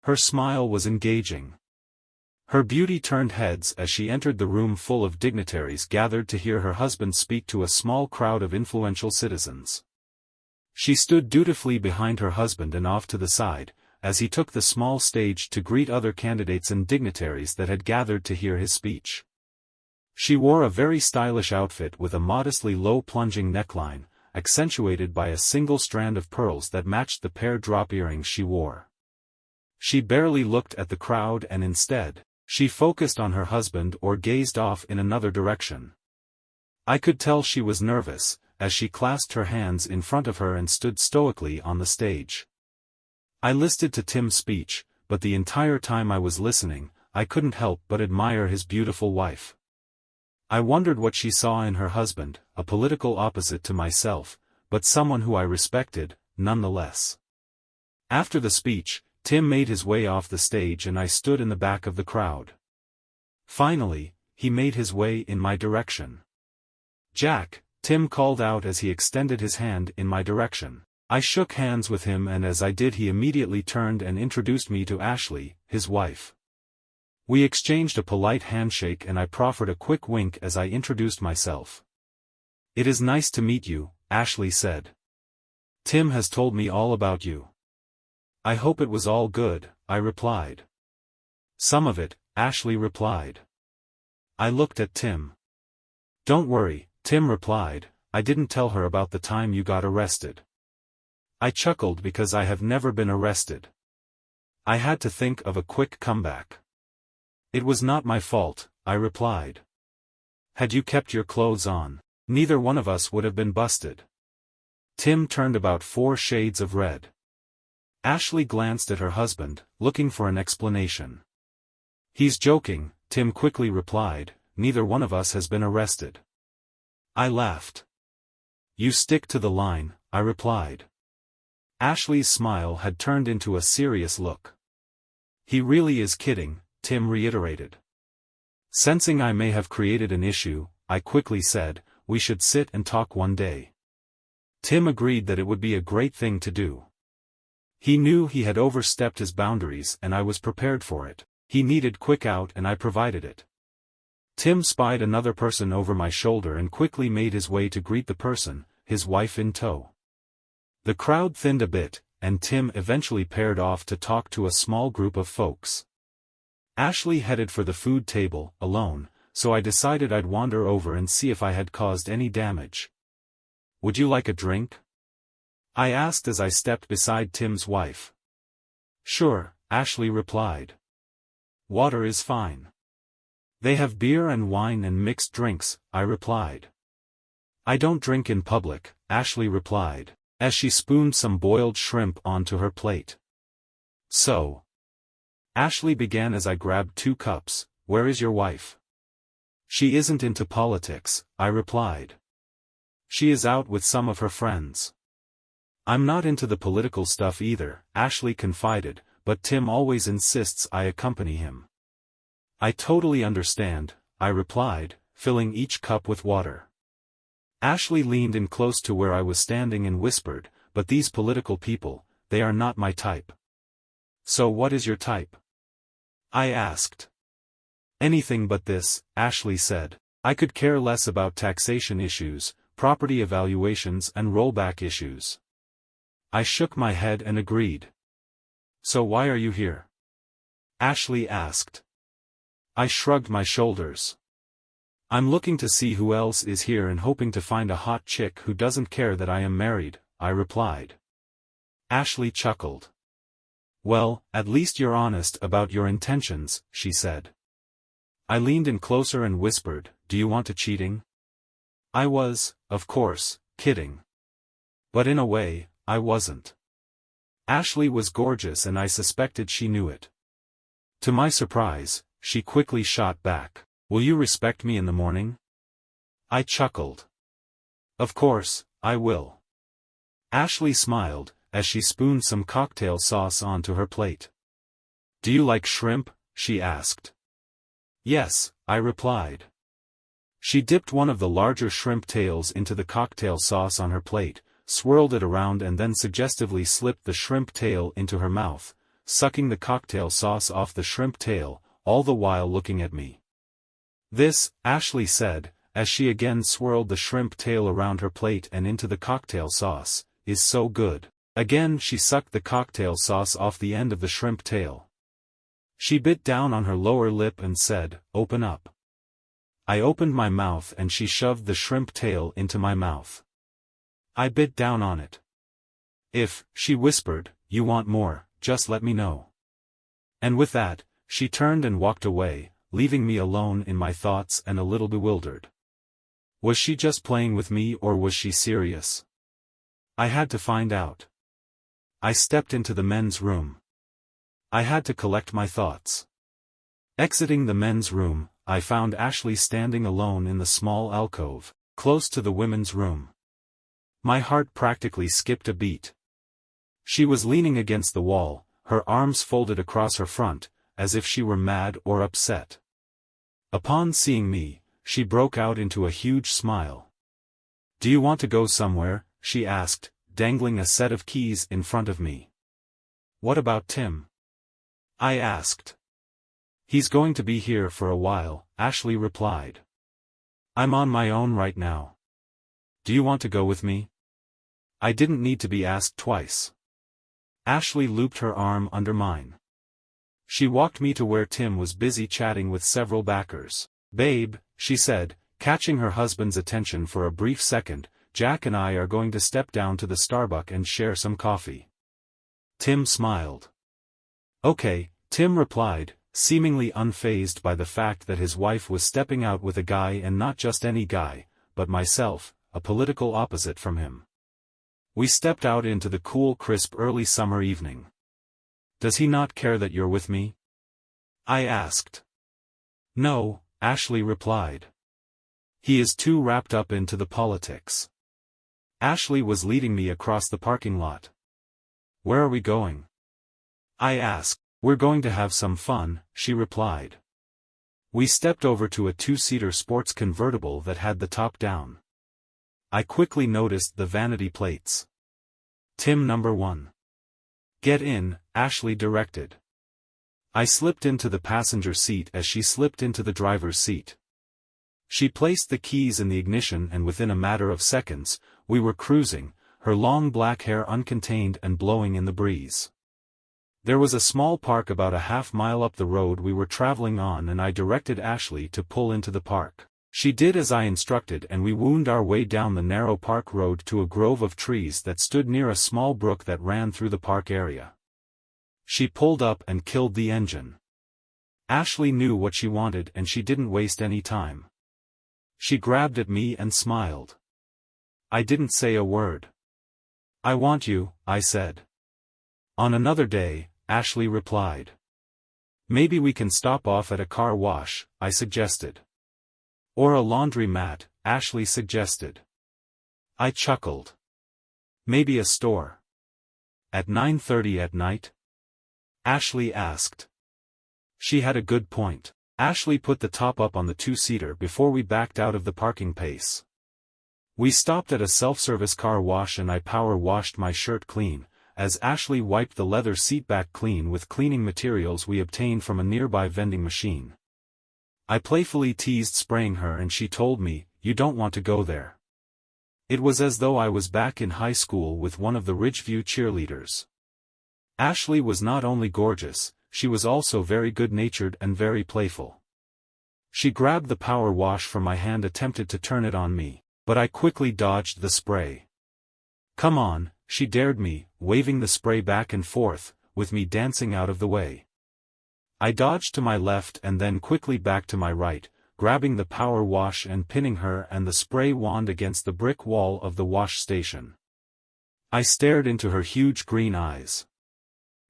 Her smile was engaging. Her beauty turned heads as she entered the room full of dignitaries gathered to hear her husband speak to a small crowd of influential citizens. She stood dutifully behind her husband and off to the side, as he took the small stage to greet other candidates and dignitaries that had gathered to hear his speech. She wore a very stylish outfit with a modestly low plunging neckline, accentuated by a single strand of pearls that matched the pear-drop earrings she wore. She barely looked at the crowd and instead, she focused on her husband or gazed off in another direction. I could tell she was nervous, as she clasped her hands in front of her and stood stoically on the stage. I listened to Tim's speech, but the entire time I was listening, I couldn't help but admire his beautiful wife. I wondered what she saw in her husband, a political opposite to myself, but someone who I respected, nonetheless. After the speech, Tim made his way off the stage and I stood in the back of the crowd. Finally, he made his way in my direction. "Jack," Tim called out as he extended his hand in my direction. I shook hands with him and as I did he immediately turned and introduced me to Ashley, his wife. We exchanged a polite handshake and I proffered a quick wink as I introduced myself. "It is nice to meet you," Ashley said. "Tim has told me all about you." "I hope it was all good," I replied. "Some of it," Ashley replied. I looked at Tim. "Don't worry," Tim replied, "I didn't tell her about the time you got arrested." I chuckled because I have never been arrested. I had to think of a quick comeback. "It was not my fault," I replied. "Had you kept your clothes on, neither one of us would have been busted." Tim turned about 4 shades of red. Ashley glanced at her husband, looking for an explanation. "He's joking," Tim quickly replied, "neither one of us has been arrested." I laughed. "You stick to the line," I replied. Ashley's smile had turned into a serious look. "He really is kidding," Tim reiterated. Sensing I may have created an issue, I quickly said, "We should sit and talk one day." Tim agreed that it would be a great thing to do. He knew he had overstepped his boundaries and I was prepared for it. He needed quick out and I provided it. Tim spied another person over my shoulder and quickly made his way to greet the person, his wife in tow. The crowd thinned a bit, and Tim eventually paired off to talk to a small group of folks. Ashley headed for the food table, alone, so I decided I'd wander over and see if I had caused any damage. "Would you like a drink?" I asked as I stepped beside Tim's wife. "Sure," Ashley replied. "Water is fine." "They have beer and wine and mixed drinks," I replied. "I don't drink in public," Ashley replied, as she spooned some boiled shrimp onto her plate. "So," Ashley began as I grabbed 2 cups, "where is your wife?" "She isn't into politics," I replied. "She is out with some of her friends." "I'm not into the political stuff either," Ashley confided, "but Tim always insists I accompany him." "I totally understand," I replied, filling each cup with water. Ashley leaned in close to where I was standing and whispered, "But these political people, they are not my type." "So what is your type?" I asked. "Anything but this," Ashley said. "I could care less about taxation issues, property evaluations and rollback issues." I shook my head and agreed. "So why are you here?" Ashley asked. I shrugged my shoulders. "I'm looking to see who else is here and hoping to find a hot chick who doesn't care that I am married," I replied. Ashley chuckled. "Well, at least you're honest about your intentions," she said. I leaned in closer and whispered, "Do you want to cheating?" I was, of course, kidding. But in a way, I wasn't. Ashley was gorgeous and I suspected she knew it. To my surprise, she quickly shot back, "Will you respect me in the morning?" I chuckled. "Of course, I will." Ashley smiled, as she spooned some cocktail sauce onto her plate. "Do you like shrimp?" she asked. "Yes," I replied. She dipped one of the larger shrimp tails into the cocktail sauce on her plate, swirled it around and then suggestively slipped the shrimp tail into her mouth, sucking the cocktail sauce off the shrimp tail, all the while looking at me. "This," Ashley said, as she again swirled the shrimp tail around her plate and into the cocktail sauce, "is so good." Again she sucked the cocktail sauce off the end of the shrimp tail. She bit down on her lower lip and said, "Open up." I opened my mouth and she shoved the shrimp tail into my mouth. I bit down on it. "If," she whispered, "you want more, just let me know." And with that, she turned and walked away, leaving me alone in my thoughts and a little bewildered. Was she just playing with me or was she serious? I had to find out. I stepped into the men's room. I had to collect my thoughts. Exiting the men's room, I found Ashley standing alone in the small alcove, close to the women's room. My heart practically skipped a beat. She was leaning against the wall, her arms folded across her front, as if she were mad or upset. Upon seeing me, she broke out into a huge smile. "Do you want to go somewhere?" she asked, dangling a set of keys in front of me. "What about Tim?" I asked. "He's going to be here for a while," Ashley replied. "I'm on my own right now. Do you want to go with me?" I didn't need to be asked twice. Ashley looped her arm under mine. She walked me to where Tim was busy chatting with several backers. "Babe," she said, catching her husband's attention for a brief second, "Jack and I are going to step down to the Starbucks and share some coffee." Tim smiled. "Okay," Tim replied, seemingly unfazed by the fact that his wife was stepping out with a guy, and not just any guy, but myself, a political opposite from him. We stepped out into the cool, crisp early summer evening. "Does he not care that you're with me?" I asked. "No," Ashley replied. "He is too wrapped up into the politics." Ashley was leading me across the parking lot. "Where are we going?" I asked. "We're going to have some fun," she replied. We stepped over to a two-seater sports convertible that had the top down. I quickly noticed the vanity plates. "Tim number 1. Get in," Ashley directed. I slipped into the passenger seat as she slipped into the driver's seat. She placed the keys in the ignition and within a matter of seconds, we were cruising, her long black hair uncontained and blowing in the breeze. There was a small park about a half-mile up the road we were traveling on, and I directed Ashley to pull into the park. She did as I instructed, and we wound our way down the narrow park road to a grove of trees that stood near a small brook that ran through the park area. She pulled up and killed the engine. Ashley knew what she wanted and she didn't waste any time. She grabbed at me and smiled. I didn't say a word. "I want you," I said. "On another day," Ashley replied. "Maybe we can stop off at a car wash," I suggested. "Or a laundry mat," Ashley suggested. I chuckled. "Maybe a store." "At 9:30 at night?" Ashley asked. She had a good point. Ashley put the top up on the two-seater before we backed out of the parking place. We stopped at a self-service car wash and I power washed my shirt clean, as Ashley wiped the leather seat back clean with cleaning materials we obtained from a nearby vending machine. I playfully teased spraying her and she told me, "You don't want to go there." It was as though I was back in high school with one of the Ridgeview cheerleaders. Ashley was not only gorgeous, she was also very good-natured and very playful. She grabbed the power wash from my hand, attempted to turn it on me, but I quickly dodged the spray. "Come on," she dared me, waving the spray back and forth, with me dancing out of the way. I dodged to my left and then quickly back to my right, grabbing the power wash and pinning her and the spray wand against the brick wall of the wash station. I stared into her huge green eyes.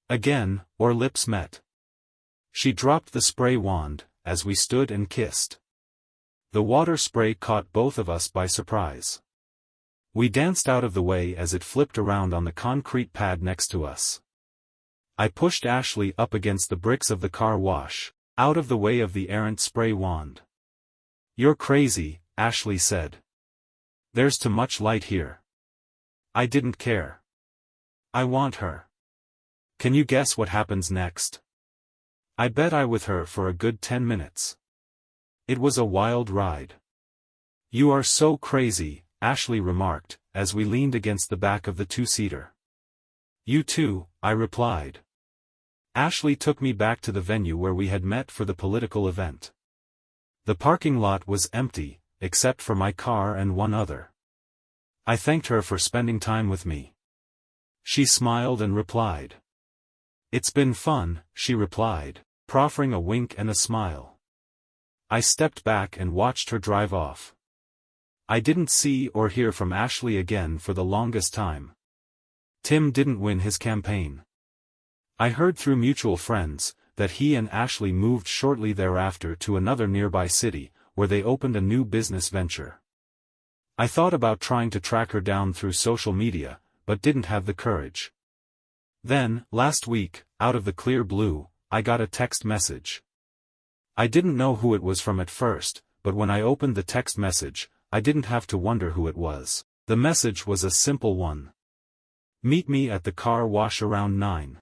Again, our lips met. She dropped the spray wand, as we stood and kissed. The water spray caught both of us by surprise. We danced out of the way as it flipped around on the concrete pad next to us. I pushed Ashley up against the bricks of the car wash, out of the way of the errant spray wand. "You're crazy," Ashley said. "There's too much light here." I didn't care. "I want her." Can you guess what happens next? I bet I with her for a good 10 minutes. It was a wild ride. You are so crazy, Ashley remarked, as we leaned against the back of the two-seater. You too, I replied. Ashley took me back to the venue where we had met for the political event. The parking lot was empty, except for my car and one other. I thanked her for spending time with me. She smiled and replied. It's been fun, she replied, proffering a wink and a smile. I stepped back and watched her drive off. I didn't see or hear from Ashley again for the longest time. Tim didn't win his campaign. I heard through mutual friends that he and Ashley moved shortly thereafter to another nearby city, where they opened a new business venture. I thought about trying to track her down through social media, but didn't have the courage. Then, last week, out of the clear blue, I got a text message. I didn't know who it was from at first, but when I opened the text message, I didn't have to wonder who it was. The message was a simple one. Meet me at the car wash around 9.